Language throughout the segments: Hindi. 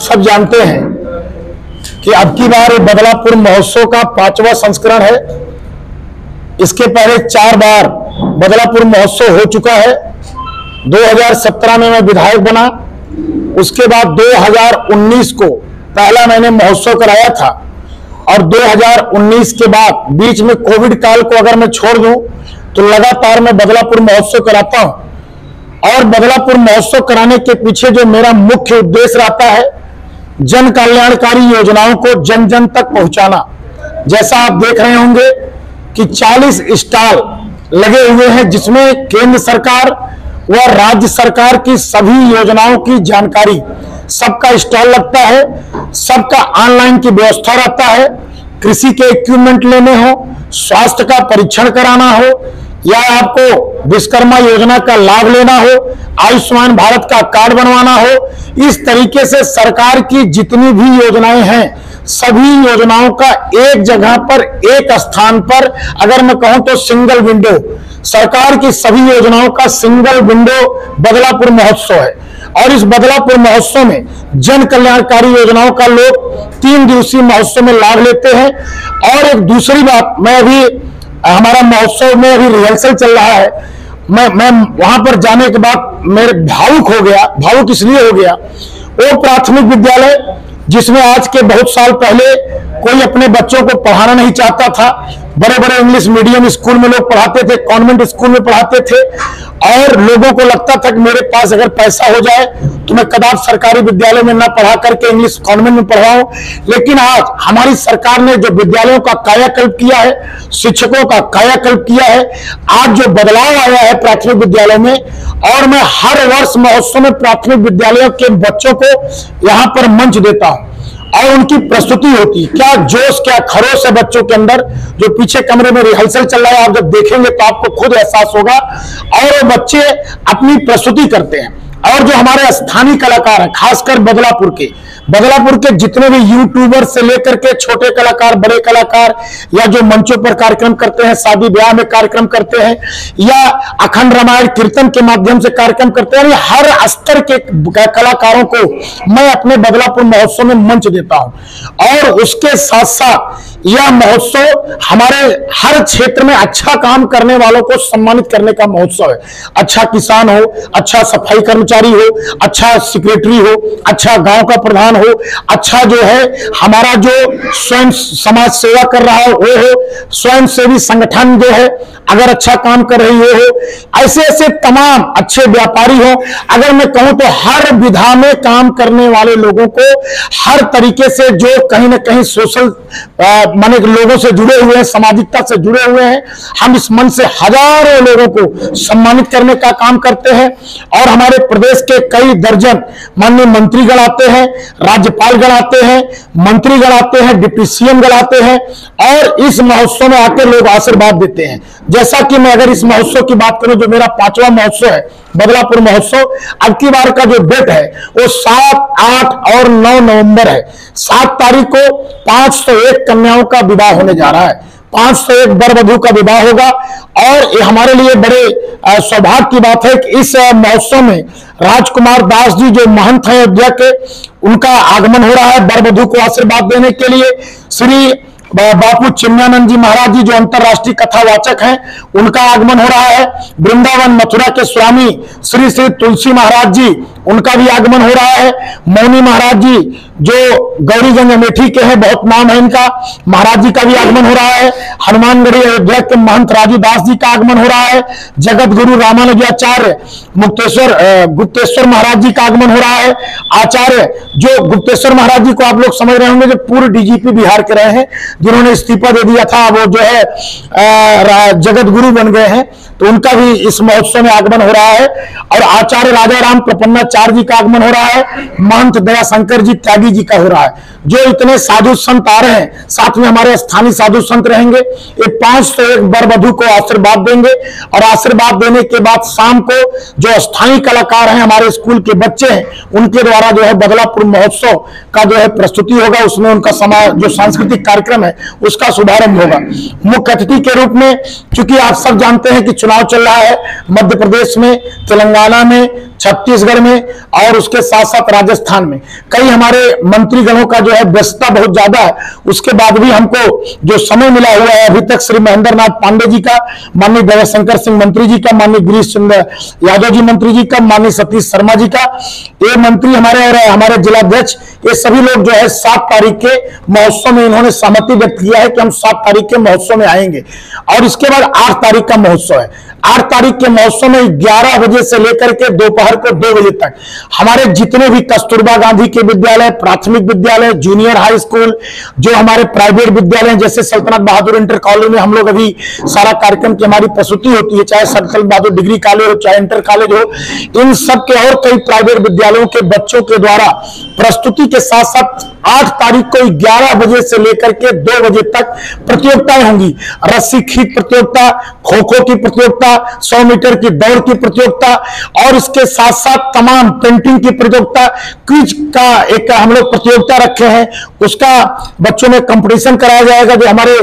सब जानते हैं कि अब की बार बदलापुर महोत्सव का 5वां संस्करण है। इसके पहले 4 बार बदलापुर महोत्सव हो चुका है। 2017 में मैं विधायक बना, उसके बाद 2019 को पहला मैंने महोत्सव कराया था और 2019 के बाद बीच में कोविड काल को अगर मैं छोड़ दूं तो लगातार मैं बदलापुर महोत्सव कराता हूं। और बदलापुर महोत्सव कराने के पीछे जो मेरा मुख्य उद्देश्य रहता है, जन कल्याणकारी योजनाओं को जन जन तक पहुंचाना। जैसा आप देख रहे होंगे कि 40 स्टॉल लगे हुए हैं, जिसमें केंद्र सरकार व राज्य सरकार की सभी योजनाओं की जानकारी, सबका स्टॉल लगता है, सबका ऑनलाइन की व्यवस्था रहता है। कृषि के इक्विपमेंट लेने हो, स्वास्थ्य का परीक्षण कराना हो, या आपको विश्वकर्मा योजना का लाभ लेना हो, आयुष्मान भारत का कार्ड बनवाना हो, इस तरीके से सरकार की जितनी भी योजनाएं हैं, सभी योजनाओं का एक जगह पर, एक स्थान पर, अगर मैं कहूं तो सिंगल विंडो, सरकार की सभी योजनाओं का सिंगल विंडो बदलापुर महोत्सव है। और इस बदलापुर महोत्सव में जन कल्याणकारी योजनाओं का लोग 3 दिवसीय महोत्सव में लाभ लेते हैं। और एक दूसरी बात, मैं अभी हमारा महोत्सव में अभी रिहर्सल चल रहा है, मैं वहां पर जाने के बाद मेरे भावुक हो गया। भावुक इसलिए हो गया, वो प्राथमिक विद्यालय जिसमें आज के बहुत साल पहले कोई अपने बच्चों को पढ़ाना नहीं चाहता था, बड़े बड़े इंग्लिश मीडियम स्कूल में लोग पढ़ाते थे, कॉन्वेंट स्कूल में पढ़ाते थे, और लोगों को लगता था कि मेरे पास अगर पैसा हो जाए तो मैं कदाप सरकारी विद्यालय में ना पढ़ा करके इंग्लिश कॉन्वेंट में पढ़ाऊं। लेकिन आज हमारी सरकार ने जो विद्यालयों का कायाकल्प किया है, शिक्षकों का कायाकल्प किया है, आज जो बदलाव आया है प्राथमिक विद्यालयों में, और मैं हर वर्ष महोत्सव में प्राथमिक विद्यालयों के बच्चों को यहाँ पर मंच देता हूं और उनकी प्रस्तुति होती। क्या जोश, क्या खरोश है बच्चों के अंदर। जो पीछे कमरे में रिहर्सल चल रहा है, आप जब देखेंगे तो आपको खुद एहसास होगा। और वो बच्चे अपनी प्रस्तुति करते हैं। और जो हमारे स्थानीय कलाकार हैं, खासकर बदलापुर के जितने भी यूट्यूबर से लेकर के छोटे कलाकार, बड़े कलाकार, या जो मंचों पर कार्यक्रम करते हैं, शादी ब्याह में कार्यक्रम करते हैं, या अखंड रामायण कीर्तन के माध्यम से कार्यक्रम करते हैं, हर स्तर के कलाकारों को मैं अपने बदलापुर महोत्सव में मंच देता हूं। और उसके साथ साथ यह महोत्सव हमारे हर क्षेत्र में अच्छा काम करने वालों को सम्मानित करने का महोत्सव है। अच्छा किसान हो, अच्छा सफाई कर्मचारी हो, अच्छा सेक्रेटरी हो, अच्छा गांव का प्रधान हो, अच्छा जो है हमारा जो स्वयं समाज सेवा कर रहा हो वो हो, स्वयं सेवी संगठन जो है अगर अच्छा काम कर रही हो, ऐसे ऐसे तमाम अच्छे व्यापारी हो। अगर मैं कहूं तो हर विधा में काम करने वाले लोगों को, हर तरीके से जो कहीं ना कहीं सोशल माने लोगों से जुड़े हुए हैं, सामाजिकता से जुड़े हुए हैं, हम इस मन से हजारों लोगों को सम्मानित करने का काम करते हैं। और हमारे प्रदेश के कई दर्जन माननीय मंत्रीगण आते हैं, राज्यपालगण आते हैं, मंत्रीगण आते हैं, डिप्टी सीएम गण आते हैं, और इस महोत्सव में आकर लोग आशीर्वाद देते हैं। जैसा कि मैं अगर इस महोत्सव की बात करूं, जो मेरा 5वां महोत्सव है बदलापुर महोत्सव, अब की बार का जो डेट है वो 7, 8 और 9 नवंबर है। 7 तारीख को 501 कन्याओं का विवाह होने जा रहा है, 501 वर वधू का विवाह होगा। और ये हमारे लिए बड़े सौभाग्य की बात है कि इस महोत्सव में राजकुमार दास जी जो महंत हैं अयोध्या के, उनका आगमन हो रहा है वर वधू को आशीर्वाद देने के लिए। श्री बापू चिन्मयानंद जी महाराज जी जो अंतरराष्ट्रीय कथावाचक हैं, उनका आगमन हो रहा है। वृंदावन मथुरा के स्वामी श्री श्री तुलसी महाराज जी, उनका भी आगमन हो रहा है। मौनी महाराज जी जो गौरीगंज अमेठी के हैं, बहुत नाम है इनका, महाराज जी का भी आगमन हो रहा है। हनुमानगढ़ी अयोध्या के महंत राजू दास जी का आगमन हो रहा है। जगत गुरु रामानुजाचार्य गुप्तेश्वर महाराज जी का आगमन हो रहा है। आचार्य जो गुप्तेश्वर महाराज जी को आप लोग समझ रहे होंगे, जो पूर्व डीजीपी बिहार के रहे हैं, जिन्होंने इस्तीफा दे दिया था, वो जो है जगत गुरु बन गए हैं, तो उनका भी इस महोत्सव में आगमन हो रहा है। और आचार्य राजा राम प्रपन्नाचार्य जी का आगमन हो रहा है। महंत दयाशंकर जी त्यागी जी का हो रहा है। जो इतने साधु संत आ रहे हैं, साथ में हमारे स्थानीय साधु संत रहेंगे। ये 501 वर वधू को आशीर्वाद देंगे, और आशीर्वाद देने के बाद शाम को जो स्थानीय कलाकार हैं, हमारे स्कूल के बच्चे हैं, उनके द्वारा जो है बदलापुर महोत्सव का जो है प्रस्तुति होगा। उसमें उनका जो सांस्कृतिक कार्यक्रम है उसका शुभारंभ होगा। मुख्य अतिथि के रूप में, चूंकि आप सब जानते हैं कि चुनाव चल रहा है मध्य प्रदेश में, तेलंगाना में, छत्तीसगढ़ में और उसके साथ साथ राजस्थान में कई हमारे मंत्रीगणों का जो है व्यस्तता बहुत ज्यादा है, उसके बाद भी हमको जो समय मिला हुआ है अभी तक श्री महेंद्र नाथ पांडे जी का, माननीय दयाशंकर सिंह मंत्री जी का, माननीय गिरीश चंद्र यादव जी मंत्री जी का, माननीय सतीश शर्मा जी का, ये मंत्री हमारे और हमारे जिलाध्यक्ष, ये सभी लोग जो है 7 तारीख के महोत्सव में इन्होंने सहमति व्यक्त किया है कि हम 7 तारीख के महोत्सव में आएंगे। और इसके बाद 8 तारीख का महोत्सव है। 8 तारीख के महोत्सव में 11 बजे से लेकर के दोपहर को 2 बजे तक हमारे जितने भी कस्तूरबा गांधी के विद्यालय, प्राथमिक विद्यालय, जूनियर हाई स्कूल, जो हमारे प्राइवेट विद्यालय जैसे सल्तनत बहादुर इंटर कॉलेज में हम लोग अभी सारा कार्यक्रम की हमारी प्रस्तुति होती है, चाहे सल्तनत बहादुर डिग्री कॉलेज हो, चाहे इंटर कॉलेज हो, इन सब के और कई प्राइवेट विद्यालयों के बच्चों के द्वारा प्रस्तुति के साथ साथ 8 तारीख को 11 बजे से लेकर के 2 बजे तक प्रतियोगिताएं होंगी। रस्सी खींच प्रतियोगिता, खो खो की प्रतियोगिता, 100 मीटर की दौड़ की प्रतियोगिता और इसके साथ साथ तमाम पेंटिंग की प्रतियोगिता, क्विज का एक हम लोग प्रतियोगिता रखे हैं, उसका बच्चों में कंपटीशन कराया जाएगा जो हमारे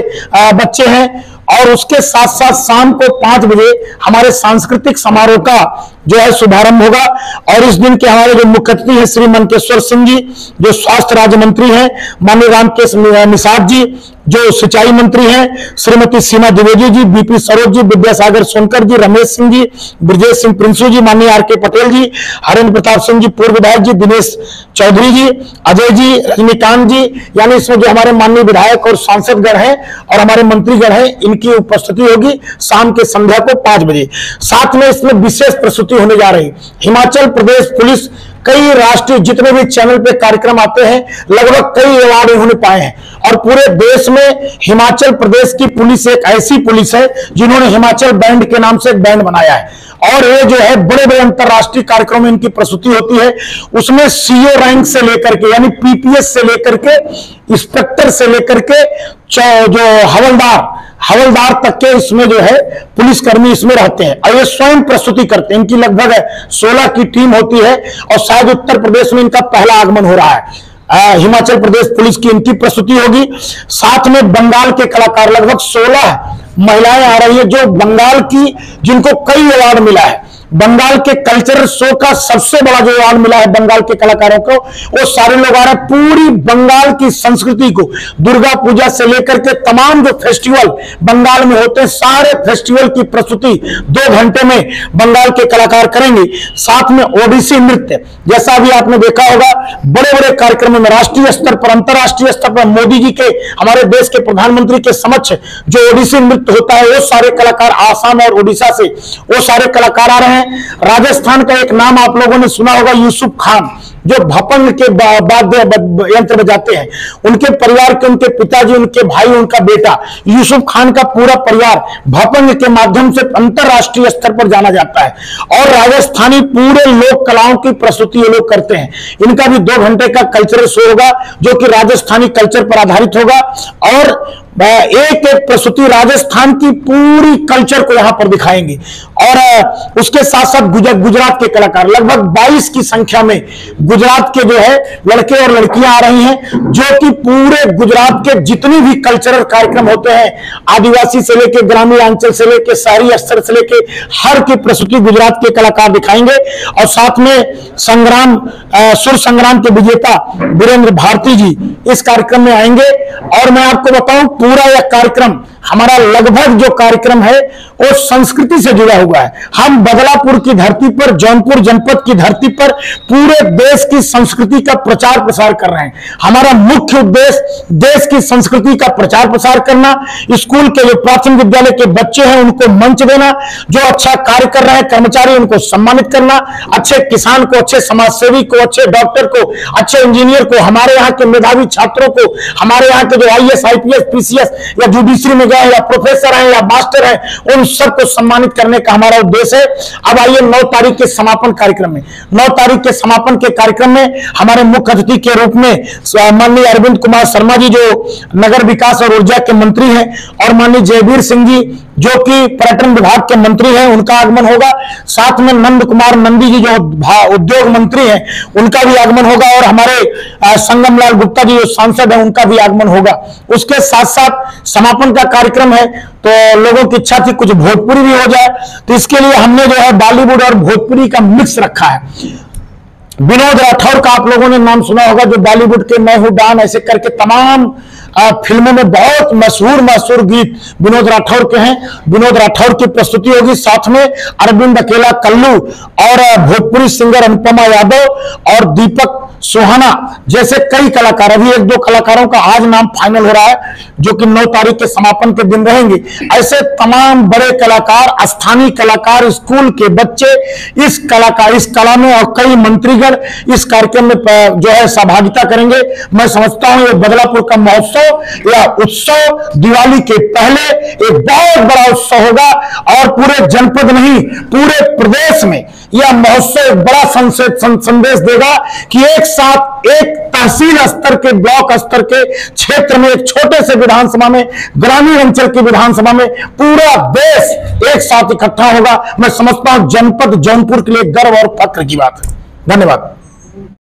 बच्चे हैं। और उसके साथ साथ शाम को 5 बजे हमारे सांस्कृतिक समारोह का जो है शुभारंभ होगा। और इस दिन के हमारे जो मुख्य अतिथि हैं श्री मनकेश्वर सिंह जी, जो स्वास्थ्य राज्य मंत्री हैं, माननीय रामकेश निषाद जी, जो सिंचाई मंत्री हैं, श्रीमती सीमा द्विवेदी जी, बीपी सरोज जी, विद्यासागर सोनकर जी, रमेश सिंह जी, ब्रजेश सिंह प्रिंसू जी, माननीय आर के पटेल जी, हरेंद्र प्रताप सिंह जी पूर्व विधायक जी, दिनेश चौधरी जी, अजय जी, रजनीकांत जी, यानी इसमें जो हमारे माननीय विधायक और सांसदगण हैं और हमारे मंत्रीगण हैं, इनकी उपस्थिति होगी शाम के संध्या को 5 बजे। साथ में इसमें विशेष प्रस्तुति होने जा रही। हिमाचल प्रदेश पुलिस कई राष्ट्रीय जितने भी चैनल पे कार्यक्रम आते हैं, लगभग कई अवार्ड उन्होंने पाए हैं। और पूरे देश में हिमाचल प्रदेश की पुलिस एक ऐसी पुलिस है जिन्होंने हिमाचल बैंड के नाम से एक बैंड बनाया है। और ये जो है बड़े बड़े अंतरराष्ट्रीय कार्यक्रम में इनकी प्रस्तुति होती है। उसमें सीओ रैंक से लेकर के यानी पीपीएस से लेकर के इंस्पेक्टर से लेकर के जो हवलदार तक के इसमें जो है पुलिसकर्मी इसमें रहते हैं और ये स्वयं प्रस्तुति करते हैं। इनकी लगभग 16 की टीम होती है और शायद उत्तर प्रदेश में इनका पहला आगमन हो रहा है। हिमाचल प्रदेश पुलिस की इनकी प्रस्तुति होगी। साथ में बंगाल के कलाकार लगभग 16 महिलाएं आ रही है जो बंगाल की, जिनको कई अवार्ड मिला है। बंगाल के कल्चरल शो का सबसे बड़ा जो अवार्ड मिला है बंगाल के कलाकारों को, वो सारे लोग आ रहे हैं। पूरी बंगाल की संस्कृति को, दुर्गा पूजा से लेकर के तमाम जो फेस्टिवल बंगाल में होते हैं, सारे फेस्टिवल की प्रस्तुति 2 घंटे में बंगाल के कलाकार करेंगे। साथ में ओडिसी नृत्य, जैसा अभी आपने देखा होगा बड़े बड़े कार्यक्रमों में राष्ट्रीय स्तर पर, अंतरराष्ट्रीय स्तर पर मोदी जी के, हमारे देश के प्रधानमंत्री के समक्ष जो ओडिसी नृत्य होता है, वो सारे कलाकार आसाम और उड़ीसा से वो सारे कलाकार आ रहे हैं। राजस्थान का एक नाम आप लोगों ने सुना होगा, यूसुफ खान, जो भपंग के वाद्य यंत्र बजाते हैं। उनके परिवार के, उनके पिताजी, उनके भाई, उनका बेटा यूसुफ खान का पूरा परिवार भपंग के माध्यम से अंतरराष्ट्रीय स्तर पर जाना जाता है। और राजस्थानी पूरे लोक कलाओं की प्रस्तुति ये लोग करते हैं। इनका भी 2 घंटे का कल्चरल शो होगा जो कि राजस्थानी कल्चर पर आधारित होगा। और एक एक प्रस्तुति राजस्थान की पूरी कल्चर को यहां पर दिखाएंगे। और उसके साथ साथ गुजरात के कलाकार, लगभग 22 की संख्या में गुजरात के जो है लड़के और लड़कियां आ रही हैं, जो कि पूरे गुजरात के जितनी भी कल्चरल कार्यक्रम होते हैं, आदिवासी से लेके ग्रामीण अंचल से लेके शहरी स्तर से लेके हर की प्रस्तुति गुजरात के कलाकार दिखाएंगे। और साथ में सुर संग्राम के विजेता वीरेंद्र भारती जी इस कार्यक्रम में आएंगे। और मैं आपको बताऊं, पूरा यह कार्यक्रम हमारा लगभग जो कार्यक्रम है वो संस्कृति से जुड़ा हुआ है। हम बदलापुर की धरती पर, जौनपुर जनपद की धरती पर पूरे देश की संस्कृति का प्रचार प्रसार कर रहे हैं। हमारा मुख्य उद्देश्य देश की संस्कृति का प्रचार प्रसार करना, स्कूल के जो प्राथमिक विद्यालय के बच्चे हैं उनको मंच देना, जो अच्छा कार्य कर रहे हैं कर्मचारी उनको सम्मानित करना, अच्छे किसान को, अच्छे समाजसेवी को, अच्छे डॉक्टर को, अच्छे इंजीनियर को, हमारे यहाँ के मेधावी छात्रों को, हमारे यहाँ के जो आईएएस, आईपीएस, पीसीएस या जुडिशरी में गए या प्रोफेसर हैं या मास्टर हैं, उन सबको सम्मानित करने का हमारा उद्देश्य है। अब आइए 9 तारीख के समापन कार्यक्रम में, 9 तारीख के समापन के कार्यक्रम में हमारे मुख्य अतिथि के रूप में माननीय अरविंद कुमार शर्मा जी जो नगर विकास और ऊर्जा के मंत्री हैं, और माननीय जयवीर सिंह जी जो कि पर्यटन विभाग के मंत्री हैं, उनका आगमन होगा। साथ में नंद कुमार नंदी जी जो उद्योग मंत्री हैं, उनका भी आगमन होगा, और हमारे संगम लाल गुप्ता जी जो सांसद हैं, उनका भी आगमन होगा। उसके साथ साथ समापन का कार्यक्रम है, तो लोगों की इच्छा थी कुछ भोजपुरी भी हो जाए, तो इसके लिए हमने जो है बॉलीवुड और भोजपुरी का मिक्स रखा है। विनोद राठौर का आप लोगों ने नाम सुना होगा, जो बॉलीवुड के मैं हूं डॉन ऐसे करके तमाम फिल्मों में बहुत मशहूर गीत विनोद राठौर के हैं। विनोद राठौर की प्रस्तुति होगी, साथ में अरविंद अकेला कल्लू और भोजपुरी सिंगर अनुपमा यादव और दीपक सुहाना जैसे कई कलाकार, अभी 1-2 कलाकारों का आज नाम फाइनल हो रहा है, जो कि 9 तारीख के समापन के दिन रहेंगे। ऐसे तमाम बड़े कलाकार, स्थानीय कलाकार, स्कूल के बच्चे इस कला में, और कई मंत्रीगण इस कार्यक्रम में जो है सहभागिता करेंगे। मैं समझता हूं ये बदलापुर का महोत्सव या उत्सव दिवाली के पहले एक बहुत बड़ा उत्सव होगा, और पूरे जनपद नहीं पूरे प्रदेश में यह महोत्सव एक बड़ा संदेश देगा कि एक साथ एक तहसील स्तर के, ब्लॉक स्तर के क्षेत्र में, एक छोटे से विधानसभा में, ग्रामीण अंचल की विधानसभा में पूरा देश एक साथ इकट्ठा होगा। मैं समझता हूं जनपद जौनपुर के लिए गर्व और फक्र की बात है। धन्यवाद।